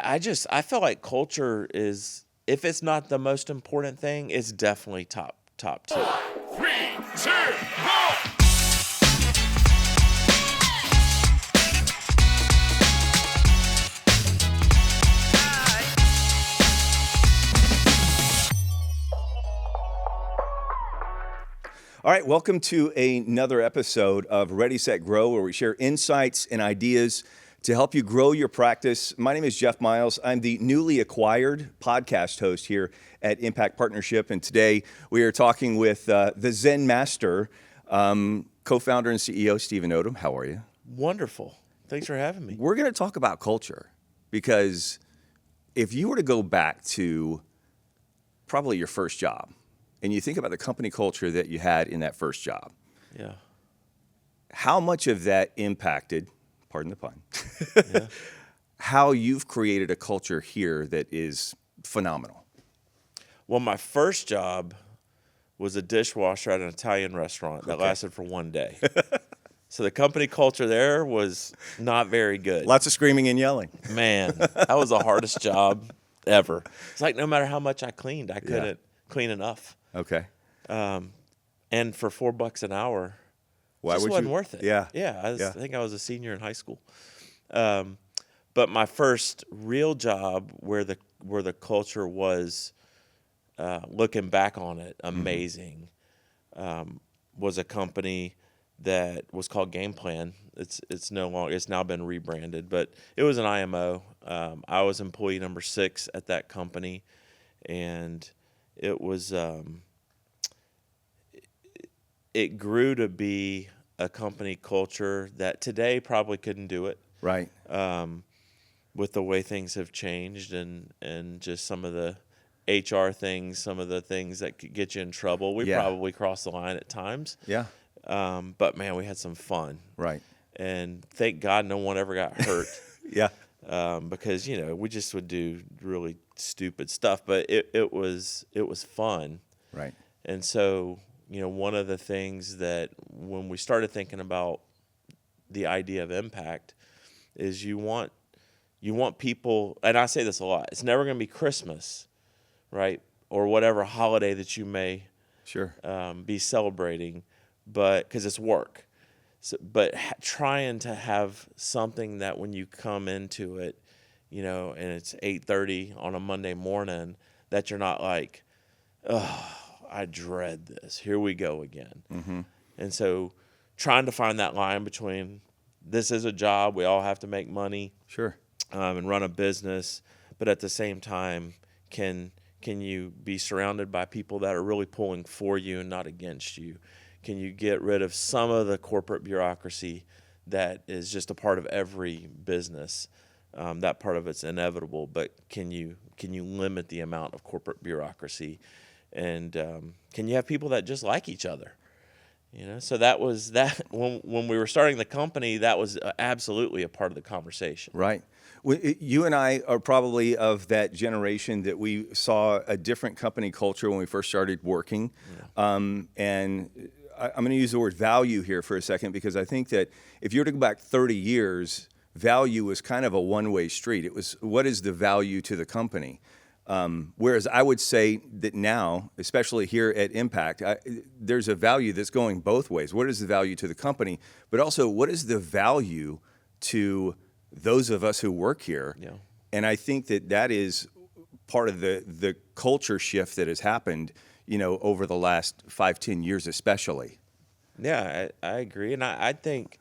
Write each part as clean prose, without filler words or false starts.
I feel like culture is, if it's not the most important thing, it's definitely top two. 3, 2, 1. All right, welcome to another episode of Ready, Set, Grow, where we share insights and ideas to help you grow your practice. My name is Jeff Miles. I'm the newly acquired podcast host here at Impact Partnership, and today we are talking with the Zen Master, co-founder and CEO Stephen Odom. How are you? Wonderful. Thanks for having me. We're going to talk about culture, because if you were to go back to probably your first job, and you think about the company culture that you had in that first job, Yeah. how much of that impacted, pardon the pun, Yeah. how you've created a culture here that is phenomenal? Well, my first job was a dishwasher at an Italian restaurant that lasted for one day. So the company culture there was not very good. Lots of screaming and yelling. Man, that was the hardest job ever. It's like no matter how much I cleaned, I couldn't clean enough. Okay. And for $4 an hour, Why just would wasn't you? worth it. Yeah. Yeah. I Yeah. think I was a senior in high school. But my first real job where the culture was, looking back on it, amazing, was a company that was called Game Plan. It's no longer, it's now been rebranded, but it was an IMO. I was employee number 6 at that company, and it was, it grew to be a company culture that today probably couldn't do it. Right. With the way things have changed and just some of the HR things, some of the things that could get you in trouble. We probably crossed the line at times. Yeah. But man, we had some fun. Right. And thank God no one ever got hurt. Yeah. Because, we just would do really stupid stuff, but it was fun. Right. And so, one of the things that when we started thinking about the idea of impact is you want people, and I say this a lot, it's never going to be Christmas, right? Or whatever holiday that you may Sure. be celebrating, but because it's work. So, but trying to have something that when you come into it, and it's 8:30 on a Monday morning, that you're not like, oh, I dread this. Here we go again. Mm-hmm. And so trying to find that line between this is a job, we all have to make money, Sure. and run a business, but at the same time, can you be surrounded by people that are really pulling for you and not against you? Can you get rid of some of the corporate bureaucracy that is just a part of every business? That part of it's inevitable, but can you limit the amount of corporate bureaucracy? And can you have people that just like each other? So that was that when we were starting the company, that was absolutely a part of the conversation. Right. You and I are probably of that generation that we saw a different company culture when we first started working. Yeah. And I'm going to use the word value here for a second, because I think that if you were to go back 30 years, value was kind of a one-way street. It was, what is the value to the company? Whereas I would say that now, especially here at Impact, there's a value that's going both ways. What is the value to the company? But also, what is the value to those of us who work here? Yeah. And I think that is part of the culture shift that has happened, over the last 5-10 years especially. Yeah, I agree. And I think,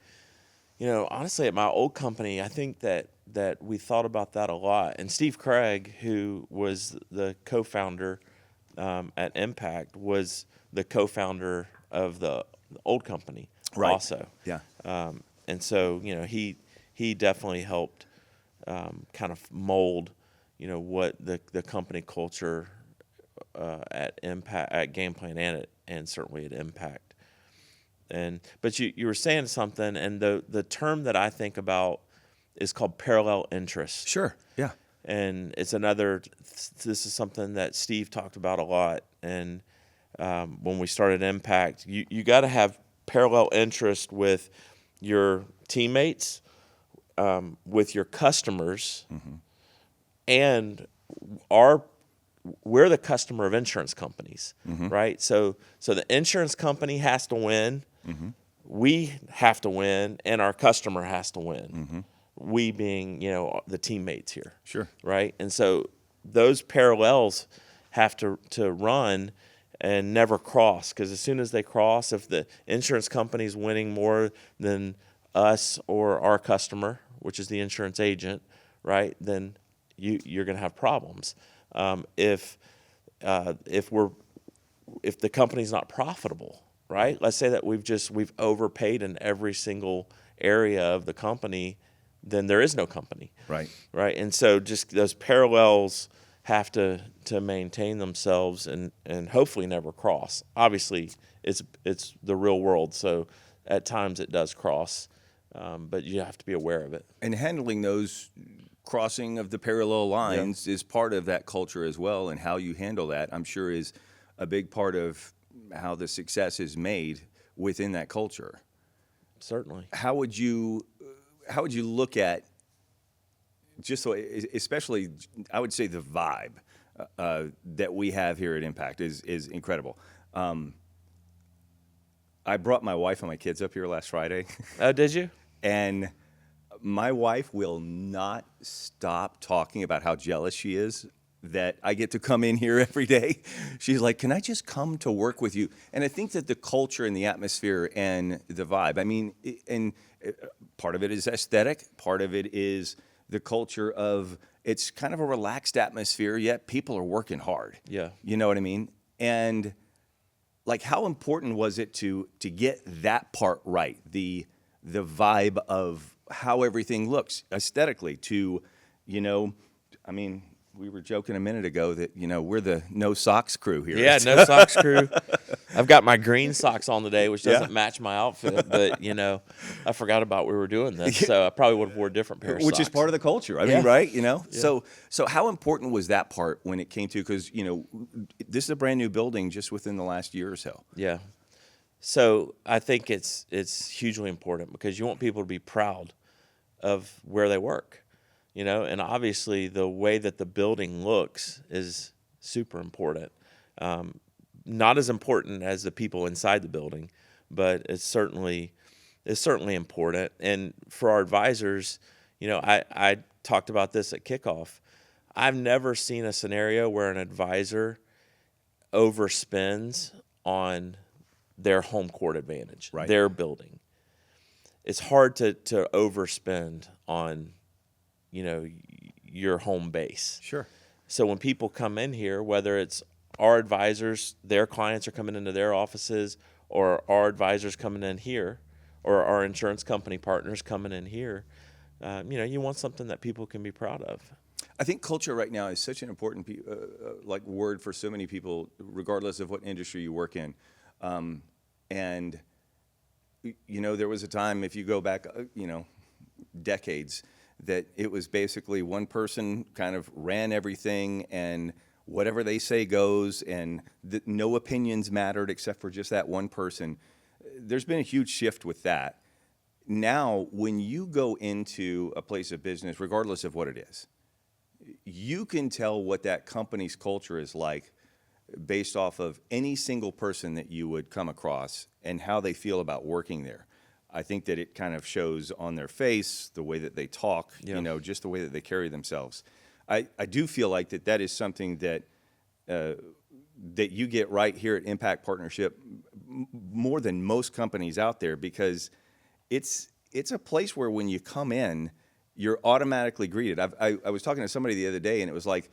honestly, at my old company, I think that we thought about that a lot. And Steve Craig, who was the co-founder at Impact, was the co-founder of the old company also. Yeah. And so, he definitely helped kind of mold, what the company culture at Impact, at Game Plan, and certainly at Impact. But you were saying something, and the term that I think about is called parallel interests. Sure. Yeah. And it's this is something that Steve talked about a lot. And when we started Impact, you got to have parallel interest with your teammates, with your customers, and our we're the customer of insurance companies, right? So the insurance company has to win, we have to win, and our customer has to win. We being, the teammates here. Sure. Right? And so those parallels have to run and never cross, because as soon as they cross, if the insurance company is winning more than us or our customer, which is the insurance agent, right, then you're going to have problems. If the company's not profitable, right? Let's say that we've overpaid in every single area of the company, then there is no company. Right. Right. And so just those parallels have to maintain themselves and hopefully never cross. Obviously, it's the real world, so at times it does cross, but you have to be aware of it. And handling those crossing of the parallel lines is part of that culture as well, and how you handle that, I'm sure, is a big part of how the success is made within that culture. Certainly. How would you look at, just so, especially, I would say the vibe that we have here at Impact is incredible. I brought my wife and my kids up here last Friday. Oh, did you? And my wife will not stop talking about how jealous she is that I get to come in here every day. She's like, can I just come to work with you? And I think that the culture and the atmosphere and the vibe, part of it is aesthetic, part of it is the culture of, it's kind of a relaxed atmosphere, yet people are working hard. Yeah. You know what I mean? And like, how important was it to get that part right? The vibe of how everything looks aesthetically we were joking a minute ago that, we're the no socks crew here. Yeah, no socks crew. I've got my green socks on today, which doesn't match my outfit, but, I forgot about we were doing this, so I probably would have wore a different pair of socks. Which is part of the culture. I mean, right? Yeah. So how important was that part when it came to, because, this is a brand new building just within the last year or so. Yeah. So I think it's hugely important, because you want people to be proud of where they work, and obviously the way that the building looks is super important. Not as important as the people inside the building, but it's certainly important. And for our advisors, I talked about this at kickoff. I've never seen a scenario where an advisor overspends on their home court advantage, right, their building. It's hard to overspend on, your home base. Sure. So when people come in here, whether it's our advisors, their clients are coming into their offices, or our advisors coming in here, or our insurance company partners coming in here, you want something that people can be proud of. I think culture right now is such an important word for so many people, regardless of what industry you work in. And there was a time, if you go back, decades, that it was basically one person kind of ran everything, and whatever they say goes, and no opinions mattered except for just that one person. There's been a huge shift with that. Now, when you go into a place of business, regardless of what it is, you can tell what that company's culture is like based off of any single person that you would come across and how they feel about working there. I think that it kind of shows on their face, the way that they talk, just the way that they carry themselves. I do feel like that is something that that you get right here at Impact Partnership more than most companies out there, because it's a place where when you come in, you're automatically greeted. I was talking to somebody the other day, and it was like,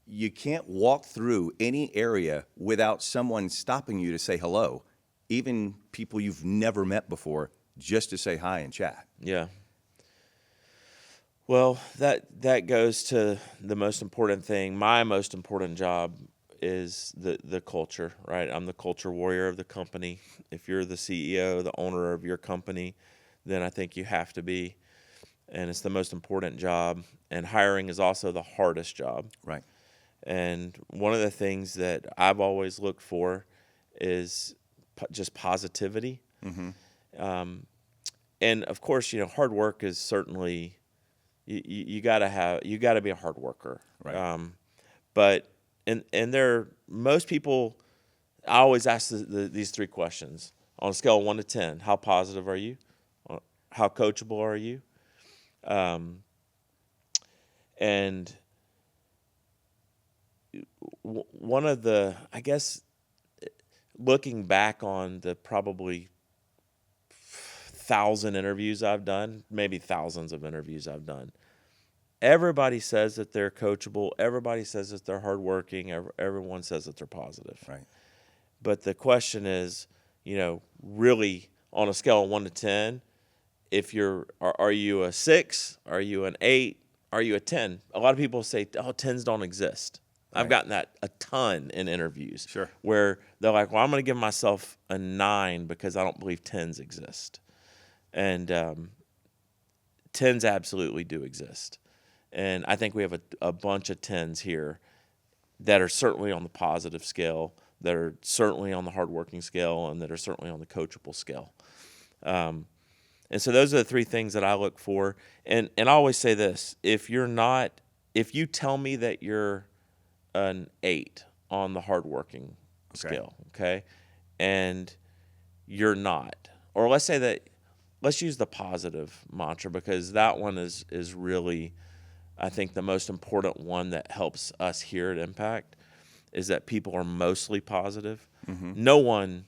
you can't walk through any area without someone stopping you to say hello, even people you've never met before, just to say hi and chat. Yeah. Well, that goes to the most important thing. My most important job is the culture, right? I'm the culture warrior of the company. If you're the CEO, the owner of your company, then I think you have to be. And it's the most important job. And hiring is also the hardest job. Right. And one of the things that I've always looked for is just positivity. Mm-hmm. And of course, hard work is certainly you gotta be a hard worker. Right. But most people, I always ask these three questions on a scale of 1 to 10. How positive are you? How coachable are you? And one of the, I guess, looking back on the probably 1,000 interviews I've done, maybe thousands of interviews I've done, everybody says that they're coachable. Everybody says that they're hardworking. Everyone says that they're positive. Right. But the question is, really on a scale of 1 to 10, if are you a 6? Are you an 8? Are you a 10? A lot of people say, oh, 10s don't exist. I've gotten that a ton in interviews. Sure. Where they're like, well, I'm going to give myself a 9 because I don't believe 10s exist. And 10s absolutely do exist. And I think we have a bunch of 10s here that are certainly on the positive scale, that are certainly on the hardworking scale, and that are certainly on the coachable scale. And so those are the three things that I look for. And I always say this, if you tell me that you're an 8 on the hardworking scale, okay, and you're not, or let's use the positive mantra, because that one is really, I think, the most important one that helps us here at Impact, is that people are mostly positive. Mm-hmm. No one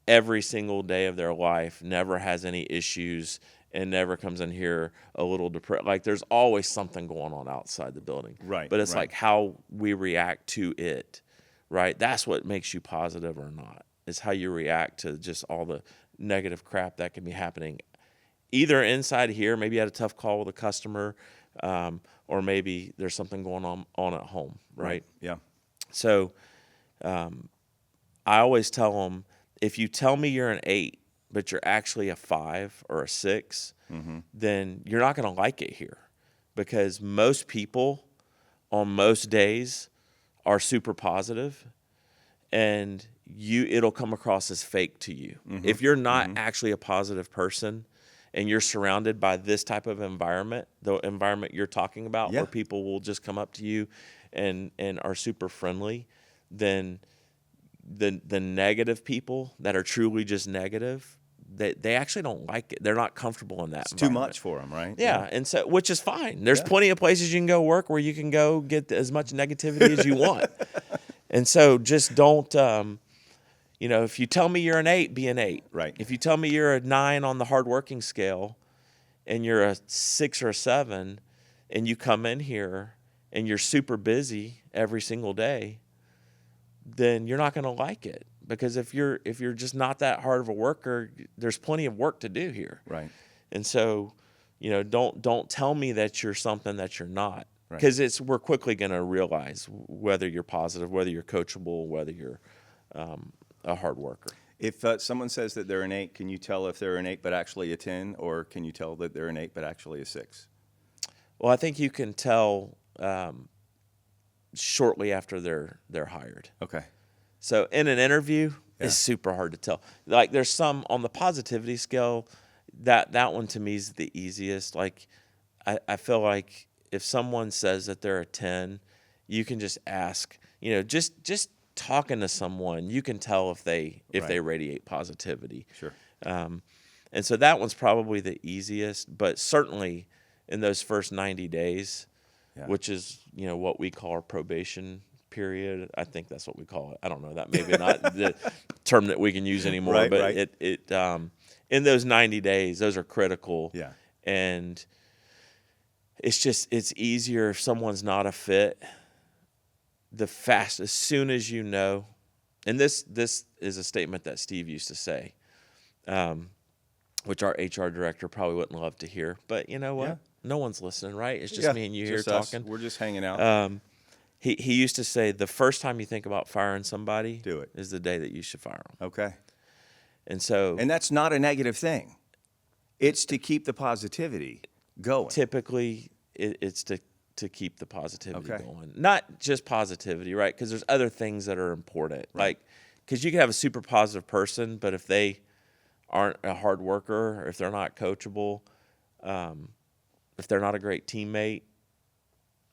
every single day of their life never has any issues and never comes in here a little depressed. Like, there's always something going on outside the building. Right. But it's like how we react to it, right? That's what makes you positive or not, is how you react to just all the negative crap that can be happening either inside here, maybe you had a tough call with a customer, or maybe there's something going on at home, right? Yeah. So I always tell them, if you tell me you're an 8, but you're actually a 5 or a 6, then you're not going to like it here, because most people on most days are super positive, and it'll come across as fake to you. If you're not actually a positive person and you're surrounded by this type of environment, the environment you're talking about, where people will just come up to you and are super friendly, then the negative people that are truly just negative, they actually don't like it. They're not comfortable in that. It's too much for them, right? Yeah, and so, which is fine. There's plenty of places you can go work where you can go get as much negativity as you want. And so just don't, if you tell me you're an 8, be an 8. Right. If you tell me you're a 9 on the hardworking scale and you're a 6 or a 7, and you come in here and you're super busy every single day, then you're not going to like it. Because if you're just not that hard of a worker, there's plenty of work to do here. Right. And so, don't tell me that you're something that you're not. Because we're quickly going to realize whether you're positive, whether you're coachable, whether you're a hard worker. If someone says that they're an 8, can you tell if they're an 8 but actually a 10, or can you tell that they're an 8 but actually a 6? Well, I think you can tell shortly after they're hired. Okay. So in an interview, it's super hard to tell. Like, there's some on the positivity scale, that one to me is the easiest. Like, I feel like if someone says that they're a 10, you can just ask, just talking to someone, you can tell if they radiate positivity. Sure. And so that one's probably the easiest, but certainly in those first 90 days, which is, what we call our probation period. I think that's what we call it. I don't know. That maybe not the term that we can use anymore, but it in those 90 days, those are critical. Yeah. And it's easier if someone's not a fit. As soon as you know, and this is a statement that Steve used to say, which our HR director probably wouldn't love to hear, but you know what? Yeah. No one's listening, right? It's just me and you here talking. We're just hanging out. He used to say, the first time you think about firing somebody, do it, is the day that you should fire them. Okay. And that's not a negative thing. It's to keep the positivity going. Typically, it's to keep the positivity going. Not just positivity, right? Because there's other things that are important. Right. Like, because you can have a super positive person, but if they aren't a hard worker, or if they're not coachable, if they're not a great teammate,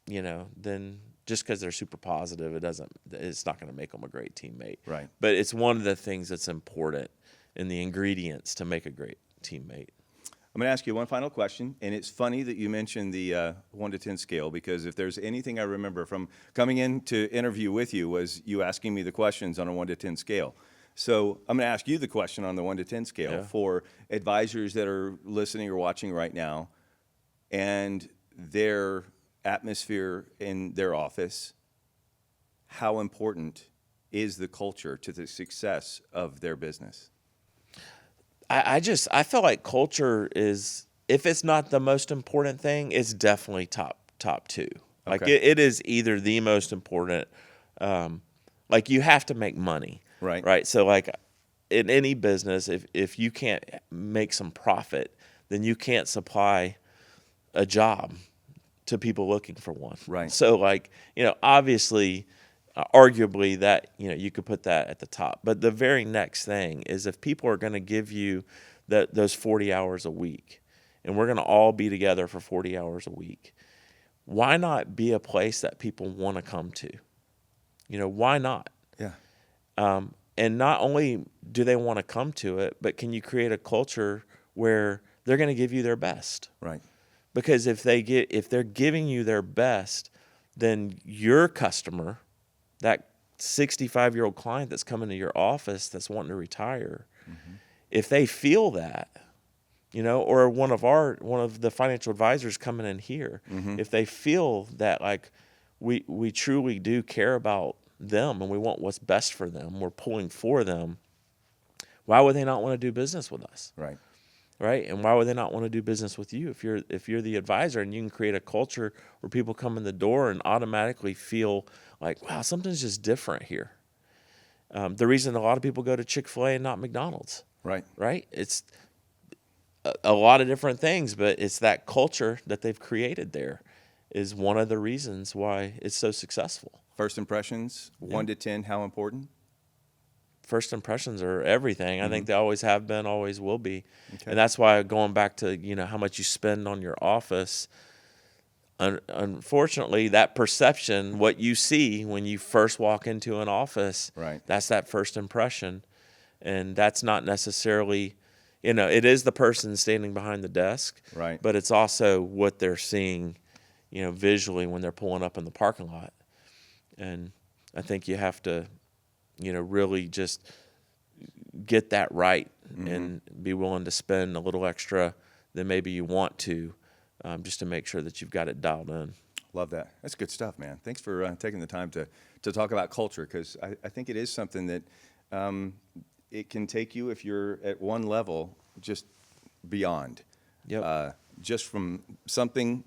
then just because they're super positive, it's not going to make them a great teammate. Right. But it's one of the things that's important in the ingredients to make a great teammate. I'm going to ask you one final question, and it's funny that you mentioned the 1 to 10 scale, because if there's anything I remember from coming in to interview with you was you asking me the questions on a 1 to 10 scale. So I'm going to ask you the question on the 1 to 10 scale for advisors that are listening or watching right now, and their atmosphere in their office. How important is the culture to the success of their business? I feel like culture is, if it's not the most important thing, it's definitely top two. Like Okay. it is either the most important. Like you have to make money, Right. right? So like in any business, if you can't make some profit, then you can't supply a job to people looking for one. Right. So like, obviously, arguably that, you could put that at the top. But the very next thing is if people are going to give you those 40 hours a week, and we're going to all be together for 40 hours a week, why not be a place that people want to come to? Why not? Yeah. And not only do they want to come to it, but can you create a culture where they're going to give you their best? Right. Because if they're giving you their best, then your customer, that 65-year-old client that's coming to your office that's wanting to retire, if they feel that, or one of the financial advisors coming in here, if they feel that like we truly do care about them and we want what's best for them, we're pulling for them, why would they not want to do business with us? Right. Right? And why would they not want to do business with you if you're the advisor and you can create a culture where people come in the door and automatically feel like, wow, something's just different here. The reason a lot of people go to Chick-fil-A and not McDonald's, Right. right? It's a lot of different things, but it's that culture that they've created there is one of the reasons why it's so successful. First impressions, 1 to 10, how important? First impressions are everything. I think they always have been, always will be. Okay. And that's why going back to, how much you spend on your office, unfortunately, that perception, what you see when you first walk into an office, Right. that's that first impression. And that's not necessarily, it is the person standing behind the desk, Right. but it's also what they're seeing, visually when they're pulling up in the parking lot. And I think you have to, really just get that right and be willing to spend a little extra than maybe you want to, just to make sure that you've got it dialed in. Love that. That's good stuff, man. Thanks for taking the time to talk about culture, because I think it is something that it can take you, if you're at one level, just beyond. Yep. Just from something,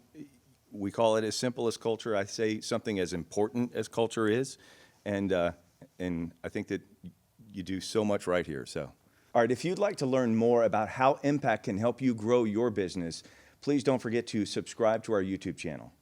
we call it as simple as culture, I say something as important as culture is. And I think that you do so much right here. So, all right, if you'd like to learn more about how Impact can help you grow your business, please don't forget to subscribe to our YouTube channel.